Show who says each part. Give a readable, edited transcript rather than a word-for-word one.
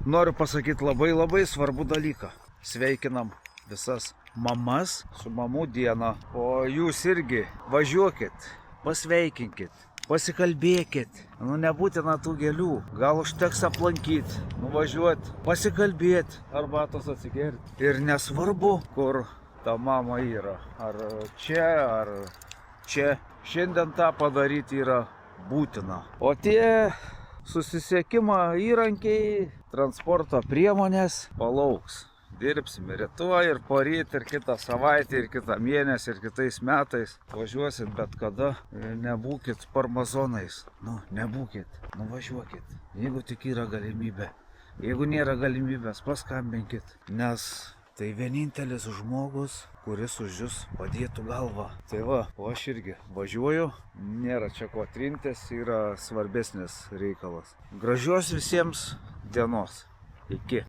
Speaker 1: noriu pasakyti labai svarbų dalyką. Sveikinam visas mamas su mamų diena. O jūs irgi važiuokit, pasveikinkit, pasikalbėkit. Nu, nebūtina tų gėlių. Gal užteks aplankyti, nuvažiuoti, pasikalbėti, arbatos atsigerti. Ir nesvarbu, kur ta mama yra. Ar čia. Šiandien tą padaryti yra būtina. O tie susisiekimo įrankiai, transporto priemonės palauks. Dirbsim rytoj ir poryt ir kitą savaitę ir kitą mėnesį ir kitais metais. Važiuosit bet kada, nebūkit parmazonais. Nebūkit, nuvažiuokit. Jeigu tik yra galimybė. Jeigu nėra galimybės, paskambinkit. Nes tai vienintelis žmogus, kuris už jūs padėtų galvą. Tai va, o aš irgi važiuoju. Nėra čia ko trintis, yra svarbesnis reikalas. Gražios visiems dienos. Iki.